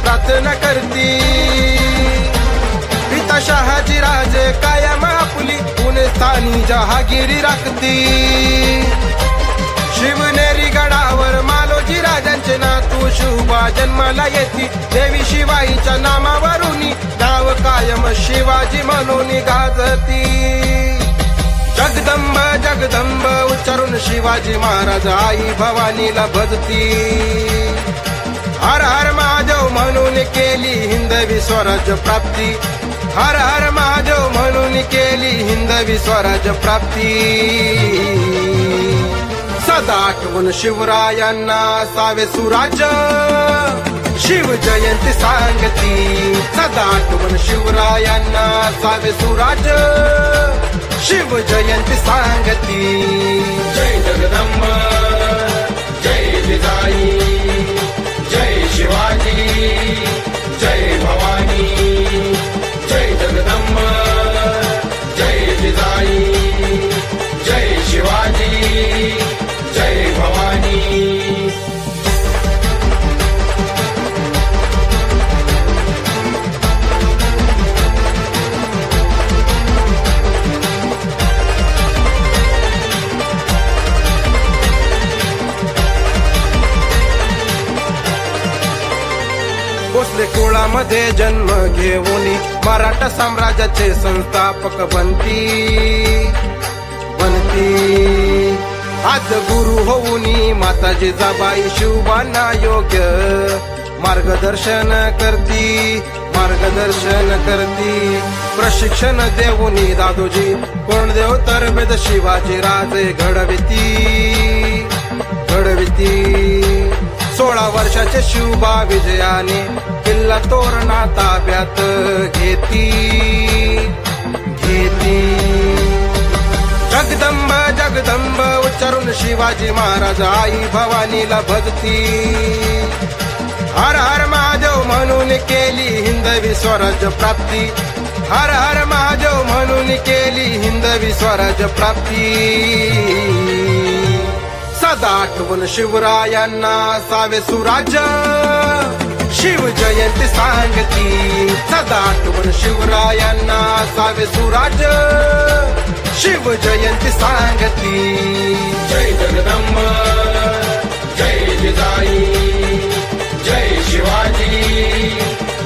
प्रार्थना करती. पिता शहाजी राजे कायम आपुली पुणे स्थानी जहागिरी राखती. शिवनेरी गडावर मालोजी राजांचे नातू शुभा जन्माला येती. देवी शिवाईच्या नामावरून गाव कायम शिवाजी म्हणून गाजती. जगदंब जगदंब उच्चारून शिवाजी महाराज आई भवानीला भजती. हर हर महादेव म्हणून केली हिंदवी स्वराज्य प्राप्ती. हर हर महादेव म्हणून केली हिंदवी स्वराज्य प्राप्ती. सदा आठवण शिवरायांना सावे सुराज्य शिव जयंती सांगती. सदा आठवण शिवरायांना सावे सुराज्य शिव जयंती सांगती. जय जगदंब जय जिजाई जय शिवाजी जय भवानी. जय जगदंब जय जिजाई जय शिवाजी जय भवानी. भोसले कुळामध्ये जन्म घेऊन मराठा साम्राज्याचे संस्थापक बनती. आज गुरु होऊन माता जिजाबाई शिवबांना योग्य मार्गदर्शन करती. प्रशिक्षण देऊन दादोजी कोंडदेव तरबेद शिवाजी राजे घडविती. 16 वर्षाचे शिवबा विजयाने किल्ला तोरणा ताब्यात घेती. जगदंब जगदंब उच्चारून शिवाजी महाराज आई भवानीला भजती. हर हर महादेव म्हणून केली हिंदवी स्वराज्य प्राप्ती. हर हर महादेव म्हणून केली हिंदवी स्वराज्य प्राप्ती. सदा आठवण शिवरायांना सावे सुराज्य शिव जयंती सांगती. सदा आठवण शिवरायांना सावे सुराज्य शिव जयंती सांगती. जय जगदंब जय जिजाई जय शिवाजी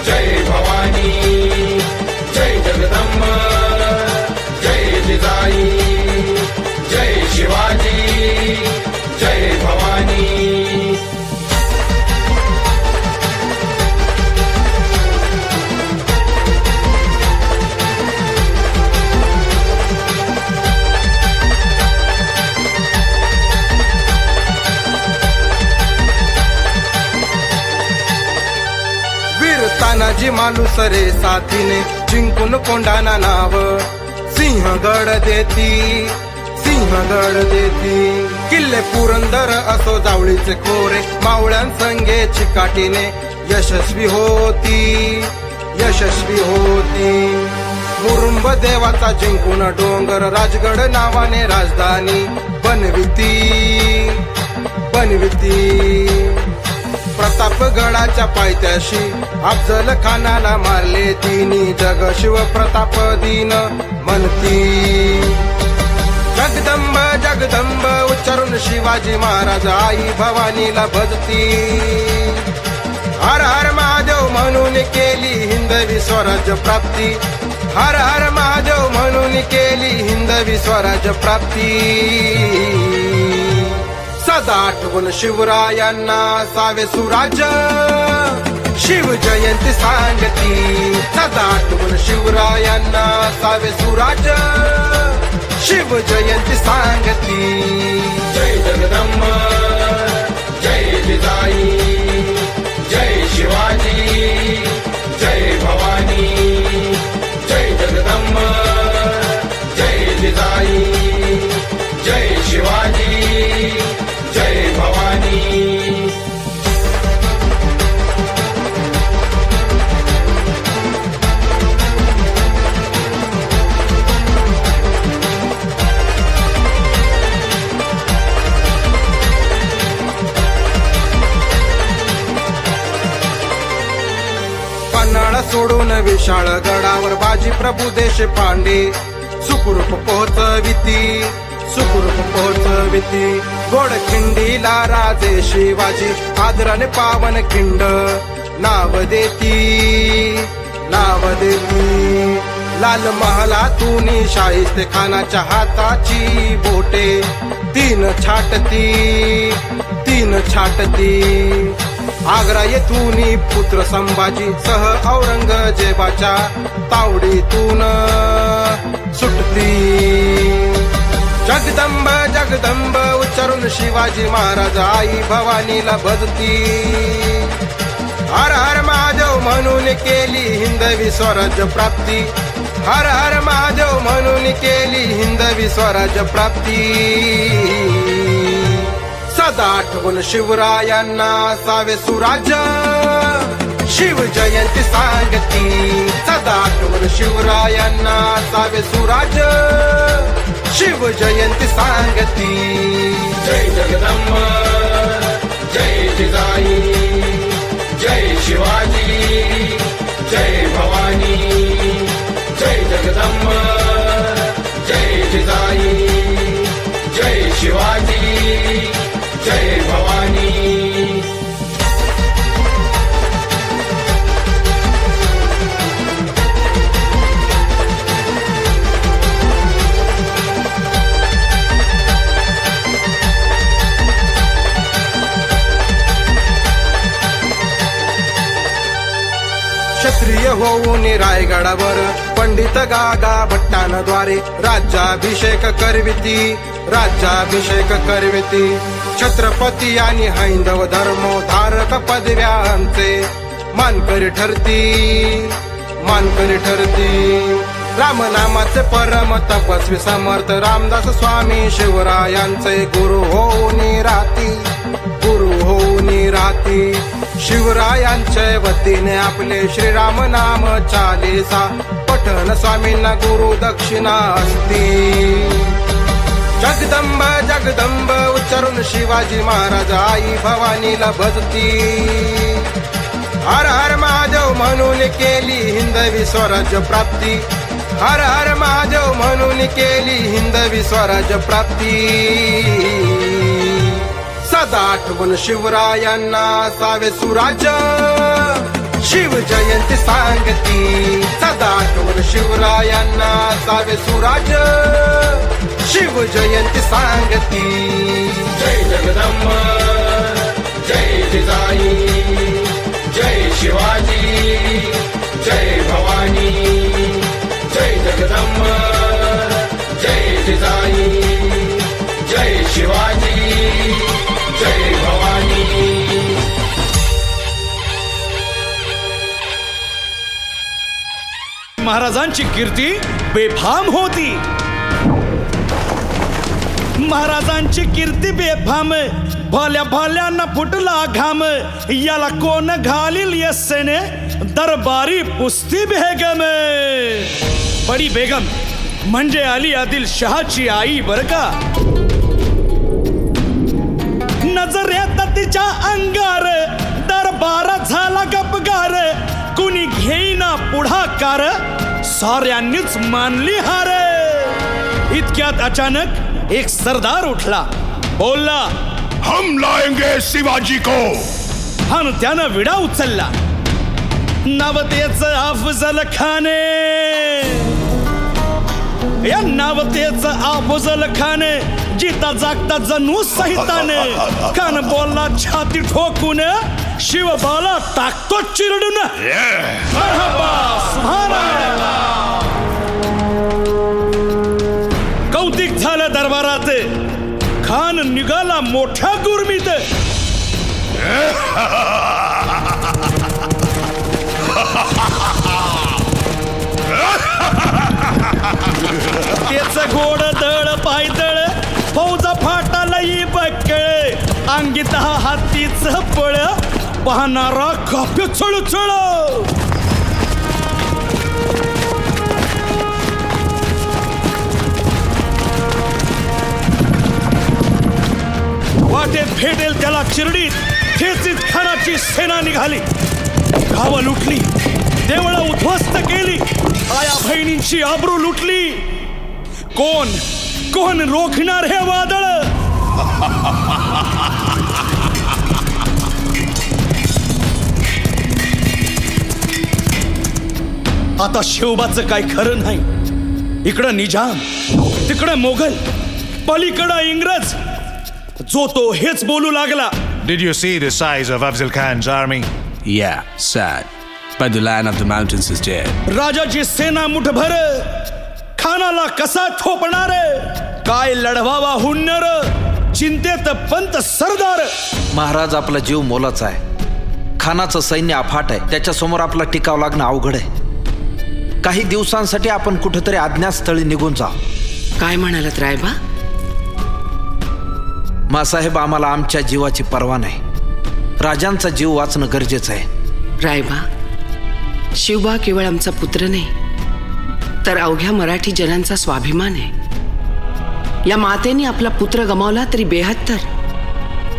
जय भवानी. जय जगदंब जय जिजाई जय शिवाजी जय भवानी. तानाजी मालुसरे साथीने जिंकून कोंडाणा नाव सिंहगड देती. किल्ले पुरंदर असो जावळीचे खोरे मावळ्यांसंगे चिकाटीने यशस्वी होती. मुरुंब देवाचा जिंकून डोंगर राजगड नावाने राजधानी बनविती. प्रतापगडाच्या पायथ्याशी अफजल खानाला मारले तिनी जग शिव प्रताप दीन म्हणती. जगदंब जगदंब उच्चारून शिवाजी महाराज आई भवानीला भजती. हर हर महादेव म्हणून केली हिंदवी स्वराज्य प्राप्ती. हर हर महादेव म्हणून केली हिंदवी स्वराज्य प्राप्ती. सदा आठवण शिवरायांना सावे सुराज्य शिव जयंती सांगती. सदा आठवण शिवरायांना सावे सुराज्य शिव जयंती सांगती. जय जगदंब जय जिजाई जय शिवाजी जय भवानी. जय जगदंब जय जिजाई जय शिवाजी जय भवानी. विशाळ गडावर बाजी प्रभू देशपांडे सुखरूप पोहोचविती गोड खिंडीला राजे शिवाजी आदराने पावन खिंड नाव देती लाल महालातून शाहिस्ते खानाच्या हाताची बोटे तीन छाटती आग्रा येथून पुत्र संभाजी सह औरंगजेबाच्या तावडीतून सुटती जगदंब उच्चारून शिवाजी महाराज आई भवानीला भजती हर हर महादेव म्हणून केली हिंदवी स्वराज्य प्राप्ती हर हर महादेव म्हणून केली हिंदवी स्वराज्य प्राप्ती सदा आठवण शिवरायांना सावे सुराज्य शिव जयंती सांगती सदा आठवण शिवरायांना सावे सुराज्य शिव जयंती सांगती जय जगदंब जय जिजाई जय शिवाजी जय भवानी जय जगदंब जय जिजाई जय शिवाजी जय भवानी क्षत्रिय होऊन रायगडावर पंडित गागा भट्टांद्वारे राज्याभिषेक करविती छत्रपती आणि हैंदव धर्मोधारक पदव्यांचे मानकरी ठरती रामनामाचे परम तपस्वी समर्थ रामदास स्वामी शिवरायांचे गुरु होऊन राहती शिवरायांच्या वतीने आपले श्रीराम नाम चालीसा पठण स्वामींना गुरु दक्षिणा असती जगदंब उच्चारून शिवाजी महाराज आई भवानीला भजती हर हर महादेव म्हणून केली हिंदवी स्वराज्य प्राप्ती हर हर महादेव म्हणून केली हिंदवी स्वराज्य प्राप्ती सदा आठवण शिवरायांना सावे सुराज्य शिव जयंती सांगती सदा आठवण शिवरायांना सावे सुराज्य शिव जयंती सांगती जय जगदंब जय जिजाई जय शिवाजी जय भवानी जय जगदंब जय जिजाई जय शिवाजी जय भवानी महाराजांची कीर्ती बेफाम होती महाराजांची कीर्ती बेफाम भल्या भल्यांना फुटला घाम याला कोण घालील यस्सेने दरबारी पुस्ती बेगम बडी बेगम म्हणजे अली आदिल शहाची आई बर का नजरेत तिच्या अंगार दरबार झाला गपगार कुणी घेईना पुढाकार साऱ्यांनीच मानली हार इतक्यात अचानक एक सरदार उठला बोलला हम लाएंगे शिवाजी को आणि त्यानं विडा उचलला नवतेचं अफजल खाने या नवतेचं अफजल खाने जिता जागता जणू सहिताने कान बोलला छाती ठोकून शिवबाला टाकतो चिरडून कौतिक झालं दरबारात खान निघाला मोठ्या गुरमीत त्याच गोड दळ पायदळ फौजा फाटाला बक्कळ अंगीत हातीच पळ पाहणारा काप्य चळचळ वाटेत भेटेल त्याला चिरडीत ठेचीत खानाची सेना निघाली गावं लुटली देवळं उद्ध्वस्त केली, आया बहिणींची आबरू लुटली. कोण कोण रोखणार हे वादळ? आता शिवबाचं काय खरं नाही. इकडं निजाम, तिकडं मोगल, पलीकडं इंग्रज. जो तो हेच बोलू लागला. Did you see the size of Afzal Khan's army? Yeah, sad. But the Lion of the Mountains is dead. राजाची सेना मुठभर, खानाला कसा ठोपणार? काय लढवावा हुन्नर, चिंतेत पंत सरदार. महाराज, आपला जीव मोलाचा आहे. खानाचं सैन्य अफाट आहे. त्याच्यासमोर आपला टिकाव लागणं अवघड आहे. काही दिवसांसाठी आपण कुठेतरी अज्ञातस्थळी निघून जा. काय म्हणालात रायबा? मासाहेब, आम्हाला आमच्या जीवाची पर्वा नाही. राजांचा जीव वाचणं गरजेचं आहे. रायबा, शिवबा केवळ आमचा पुत्र नाही, तर अवघ्या मराठी जनांचा स्वाभिमान आहे. या मातेने आपला पुत्र गमावला तरी 72,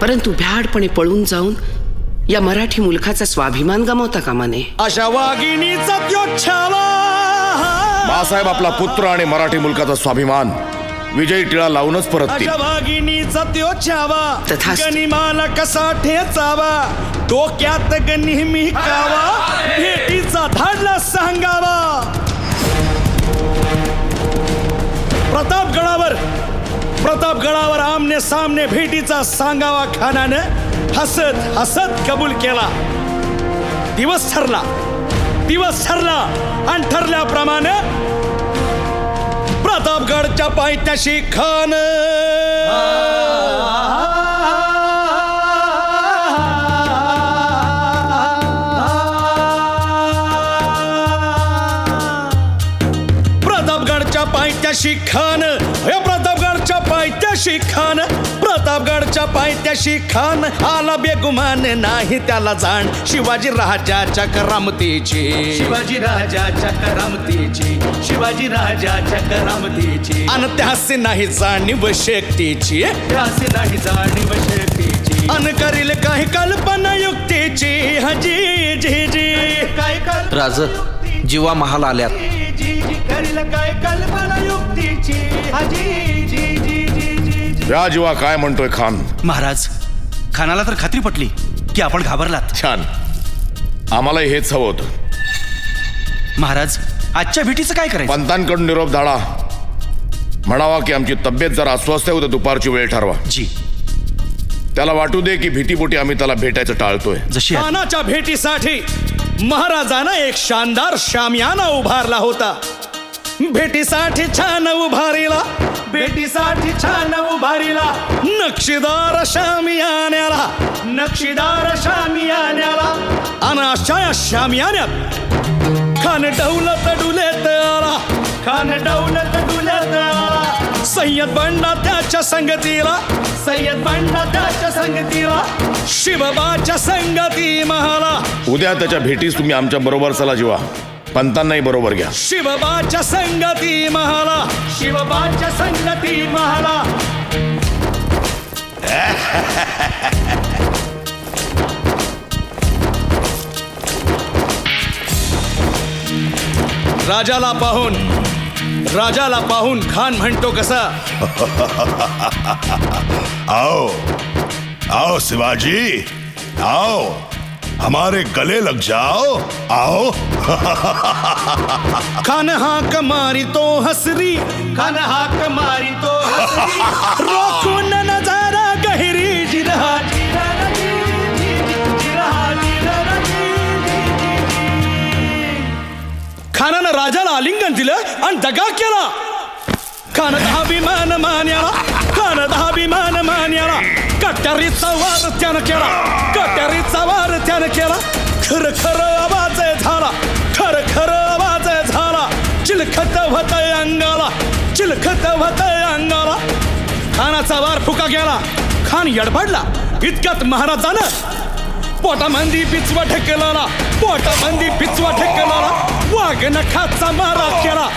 परंतु भ्याडपणे पळून जाऊन या मराठी मुलखाचा स्वाभिमान गमावता कामा नये. अशा वाघिणीचा त्यो छावा. मासाहेब, आपला पुत्र आणि मराठी मुलकाचा स्वाभिमान विजयी टिळा लावूनच परततील. अशा वाघिणीचा त्यो छावा, तथास्तु. गनिमाला कसा ठेचावा, डोक्यात नेहमी कावा, भेटीचा धाडला सांगावा. प्रतापगडावर आमने सामने भेटीचा सांगावा खानानं हसत हसत कबूल केला. दिवस ठरला आणि ठरल्याप्रमाणे प्रतापगडच्या पायथ्याशी खान प्रतापगडच्या पायथ्याशी खान आला बेगुमान नाही त्याला जाण. शिवाजी राजाच्या करामतीची अन त्यासी नाही जाणीव शक्तीची, अन करील काही कल्पना युक्तीची. हजी जी जी काय राज, जीवा महाल आल्यात. करील काय कल्पना युक्तीची. हजी जी जी जी. या जीवा काय म्हणतोय खान? महाराज, खानाला तर खात्री पटली की आपण घाबरलात. छान, आम्हालाही हेच हवं होतं. महाराज, आजच्या भेटीचं काय करायचं? पंतांकडून निरोप धाडा. म्हणावा की आमची तब्येत जरा अस्वस्थ आहे, उद्या दुपारची वेळ ठरवा. जी. त्याला वाटू दे की भीतीपोटी आम्ही त्याला भेटायचं टाळतोय. जशी खानाच्या भेटीसाठी महाराजानं एक शानदार शामियाना उभारला होता. भेटीसाठी छान उभारीला नक्षीदार शामियान्याला आणि अशा या शामियान्यात खान डौलत डुलेत आला. सय्यद बंडा त्याच्या संगतीला शिवबाच्या संगती महाला. उद्या त्याच्या भेटीस तुम्ही आमच्या बरोबर चला जीवा. पंतांनाही बरोबर घ्या. शिवबाच्या संगती महाला. राजाला पाहून खान म्हणतो कसा? आओ शिवाजी, आओ, हमारे गले लग जाओ, आओ. खान हाक मारी तो हसरी, रोखून नजारा गहिरी जिरहा. खानानं राजाला आलिंगन दिलं आणि दगा केला. खान अभिमान मान्याला कट्यारीचा वार त्यानं केला. खर आवाज झाला. चिलखत होतय अंगाला. खानाचा वार फुका गेला. खान यडबडला. इतक्यात महाराजानं पोटामंदी पिचवा ठेकेला. वाघ नखाचा मारा केला.